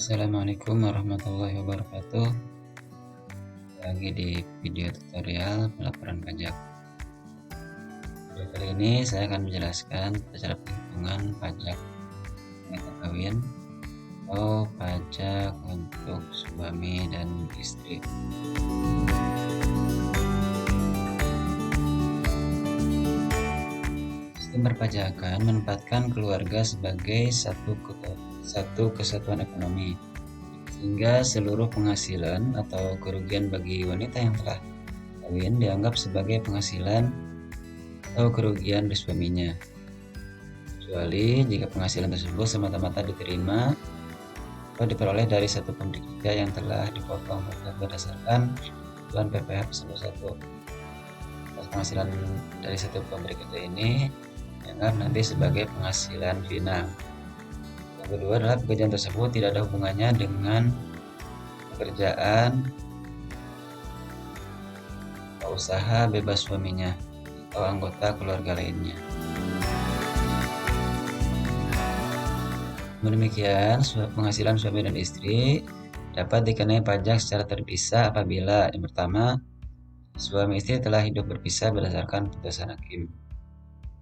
Assalamualaikum warahmatullahi wabarakatuh. Lagi di video tutorial pelaporan pajak. Video kali ini saya akan menjelaskan cara penghitungan pajak akad kawin atau pajak untuk suami dan istri. Sistem perpajakan menempatkan keluarga sebagai satu kesatuan ekonomi, sehingga seluruh penghasilan atau kerugian bagi wanita yang telah kawin dianggap sebagai penghasilan atau kerugian dari suaminya, kecuali jika penghasilan tersebut semata-mata diterima atau diperoleh dari satu pemberi kerja yang telah dipotong berdasarkan ketentuan PPh pasal 1. Penghasilan dari satu pemberi kerja ini dianggap nanti sebagai penghasilan final. Yang kedua adalah pekerjaan tersebut tidak ada hubungannya dengan pekerjaan atau usaha bebas suaminya atau anggota keluarga lainnya. Demikian, penghasilan suami dan istri dapat dikenai pajak secara terpisah apabila yang pertama, suami istri telah hidup berpisah berdasarkan putusan hakim.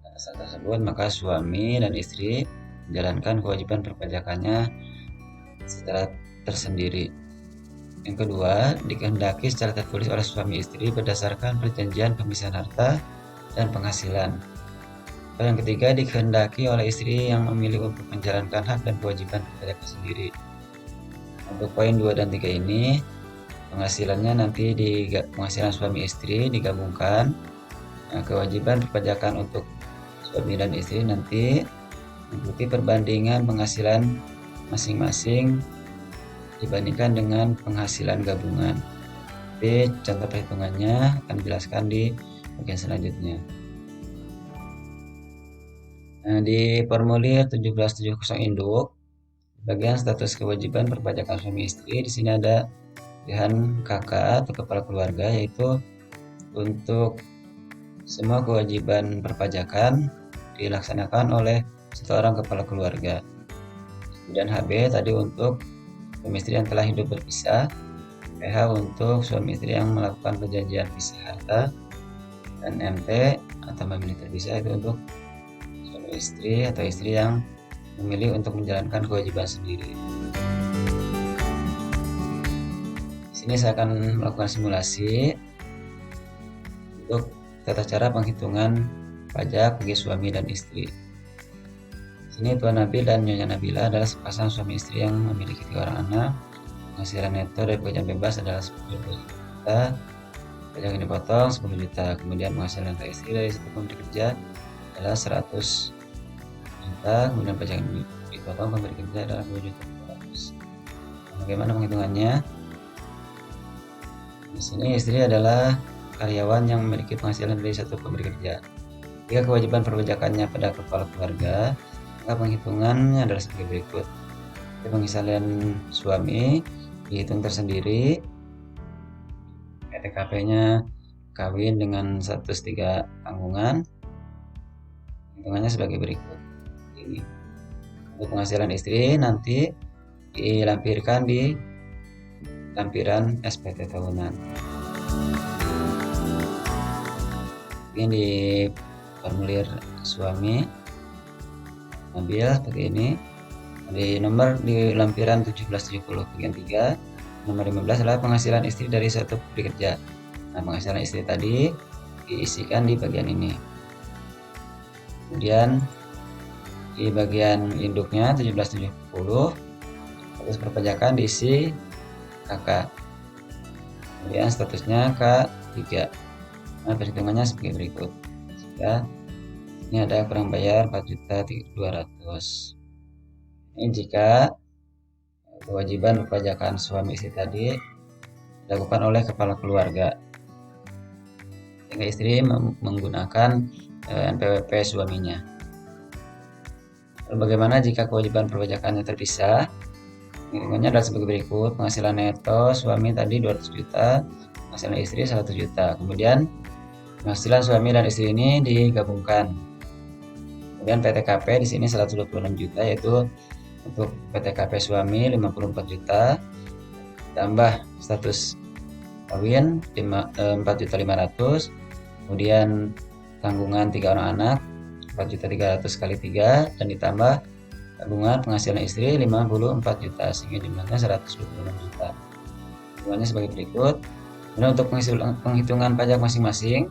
Atas hal tersebut, maka suami dan istri menjalankan kewajiban perpajakannya secara tersendiri. Yang kedua, dikehendaki secara tertulis oleh suami istri berdasarkan perjanjian pemisahan harta dan penghasilan. Atau yang ketiga, dikehendaki oleh istri yang memilih untuk menjalankan hak dan kewajiban perpajakan sendiri. Untuk poin 2 dan 3 ini, penghasilannya nanti penghasilan suami istri digabungkan. Nah, kewajiban perpajakan untuk suami dan istri nanti mengikuti perbandingan penghasilan masing-masing dibandingkan dengan penghasilan gabungan. Tapi contoh perhitungannya akan dijelaskan di bagian selanjutnya. Nah, di formulir 1770 induk bagian status kewajiban perpajakan suami istri, di sini ada pilihan KK atau kepala keluarga, yaitu untuk semua kewajiban perpajakan dilaksanakan oleh satu orang kepala keluarga. Kemudian HB tadi untuk suami istri yang telah hidup berpisah, PH untuk suami istri yang melakukan perjanjian pisah harta, dan MT atau memilih terpisah itu untuk suami istri atau istri yang memilih untuk menjalankan kewajiban sendiri. Di sini saya akan melakukan simulasi untuk tata cara penghitungan pajak bagi suami dan istri. Di sini Tuan Nabil dan Nyonya Nabila adalah sepasang suami istri yang memiliki 3 orang anak. Penghasilan neto dari pekerjaan bebas adalah 10 juta, pajak yang dipotong 10 juta. Kemudian penghasilan dari istri dari satu pemberi kerja adalah 100 juta, kemudian pajak yang dipotong pemberi kerja adalah 2 juta. Bagaimana penghitungannya? Di sini istri adalah karyawan yang memiliki penghasilan dari satu pemberi kerja. Jika kewajiban perpajakannya pada kepala keluarga, maka penghitungannya adalah sebagai berikut. Penghasilan suami dihitung tersendiri, TKP-nya kawin dengan status 3 tanggungan, hitungannya sebagai berikut. Ini untuk penghasilan istri nanti dilampirkan di lampiran SPT tahunan. Ini di formulir suami Nabil seperti ini. Di nomor di lampiran 1770 bagian 3, nomor 15 adalah penghasilan istri dari satu pemberi kerja. Nah, penghasilan istri tadi diisikan di bagian ini. Kemudian di bagian induknya 1770 status perpajakan diisi KK. Kemudian statusnya K3. Nah, perhitungannya sebagai berikut. Jika ini ada kurang bayar 4.200.000. Ini jika kewajiban perpajakan suami istri tadi dilakukan oleh kepala keluarga, sehingga istri menggunakan NPWP suaminya. Lalu bagaimana jika kewajiban perpajakannya terpisah? Hitungannya adalah sebagai berikut. Penghasilan neto suami tadi 200 juta, penghasilan istri 100 juta. Kemudian penghasilan suami dan istri ini digabungkan. Kemudian PTKP di sini 126 juta, yaitu Untuk PTKP suami 54 juta, tambah status kawin 4.500.000, kemudian tanggungan 3 orang anak 4.300.000 kali 3, dan ditambah tabungan penghasilan istri 54 juta, sehingga jumlahnya 126 juta. Jumlahnya sebagai berikut. Kemudian untuk penghitungan pajak masing-masing,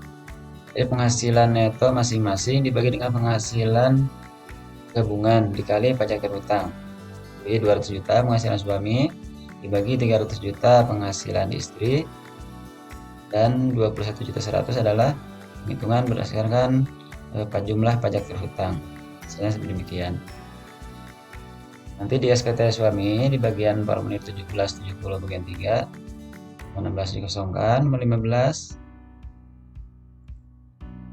jadi penghasilan neto masing-masing dibagi dengan penghasilan gabungan dikali pajak terhutang. Jadi 200 juta penghasilan suami dibagi 300 juta penghasilan istri, dan 21.100.000 adalah penghitungan berdasarkan jumlah pajak terhutang. Misalnya seperti demikian. Nanti di SPT suami di bagian formulir 1770 bagian 3, 16 dikosongkan, 15.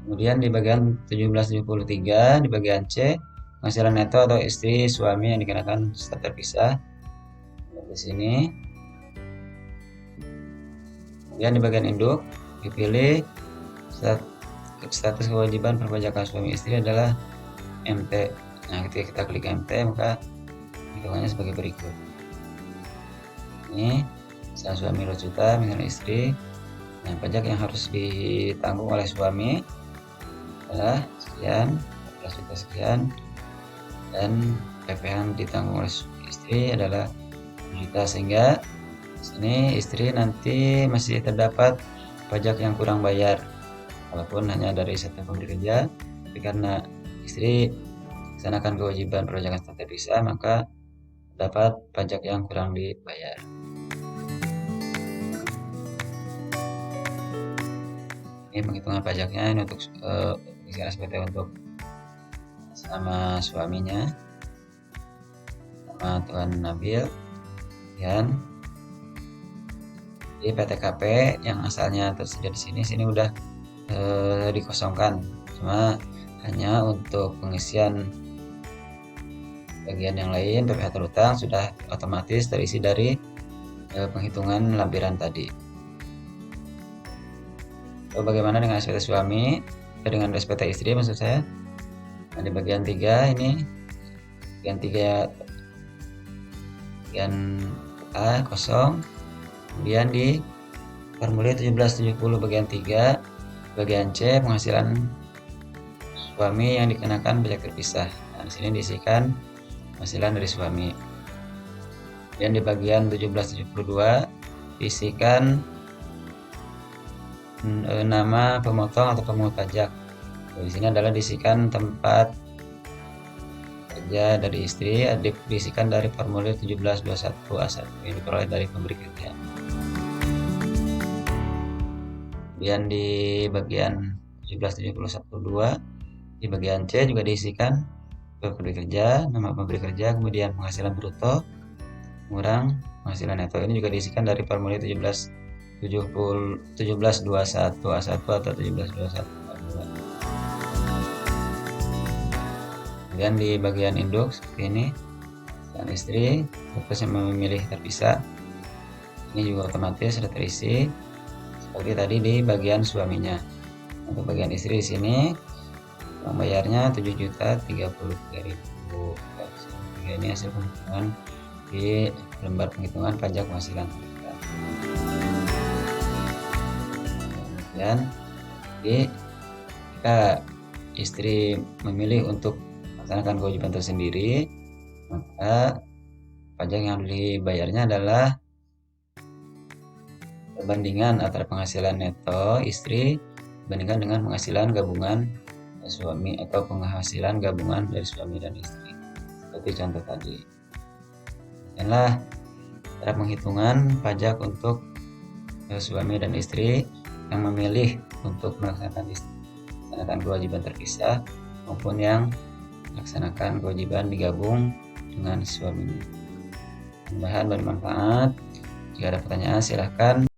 Kemudian di bagian 1773 di bagian C, penghasilan neto atau istri suami yang dikenakan stat terpisah di sini. Kemudian di bagian induk dipilih status kewajiban perpajakan suami istri adalah MT. Nah, ketika kita klik MT, maka hitungannya sebagai berikut. Ini misalnya suami 2 juta, misalnya istri. Nah, pajak yang harus ditanggung oleh suami adalah sekian, 14 juta sekian, dan PPh yang ditanggung oleh istri adalah 2 juta, sehingga sini istri nanti masih terdapat pajak yang kurang bayar, walaupun hanya dari satu pemberi kerja, tapi karena istri melaksanakan kewajiban perpajakan stat terpisah, maka terdapat pajak yang kurang dibayar. Ini penghitungan pajaknya, ini untuk SPT untuk sama suaminya, sama Tuan Nabil, dan di PTKP yang asalnya tersedia di sini udah dikosongkan, cuma hanya untuk pengisian bagian yang lain PPh terhutang sudah otomatis terisi dari penghitungan lampiran tadi. Lalu bagaimana dengan SPT suami? Dengan SPT istri maksud saya. Nah, di bagian 3 ini, bagian 3 bagian A kosong. Kemudian di formulir 1770 bagian 3 bagian C, penghasilan suami yang dikenakan pajak terpisah. Nah, di sini diisikan penghasilan dari suami. Dan di bagian 1772 diisikan nama pemotong atau pemungut pajak. Di sini adalah diisikan tempat kerja dari istri, diisikan dari formulir 1721A1 yang diperoleh dari pemberi kerja. Kemudian di bagian 1771.2 di bagian C juga diisikan pemberi kerja, nama pemberi kerja, kemudian penghasilan bruto kurang penghasilan neto. Ini juga diisikan dari formulir 1721A1 atau 1721A2. Kemudian di bagian induk seperti ini, sang istri fokusnya memilih terpisah, ini juga otomatis sudah terisi seperti tadi di bagian suaminya. Untuk bagian istri di sini uang bayarnya 7.033.000. Ini hasil penghitungan di lembar penghitungan pajak penghasilan. Dan jika istri memilih untuk melaksanakan kewajiban tersendiri, maka pajak yang dibayarnya adalah perbandingan antara penghasilan neto istri dibandingkan dengan penghasilan gabungan suami atau penghasilan gabungan dari suami dan istri, seperti contoh tadi. Inilah cara penghitungan pajak untuk suami dan istri yang memilih untuk melaksanakan kewajiban terpisah maupun yang melaksanakan kewajiban digabung dengan suaminya. Mudah-mudahan bermanfaat. Jika ada pertanyaan silahkan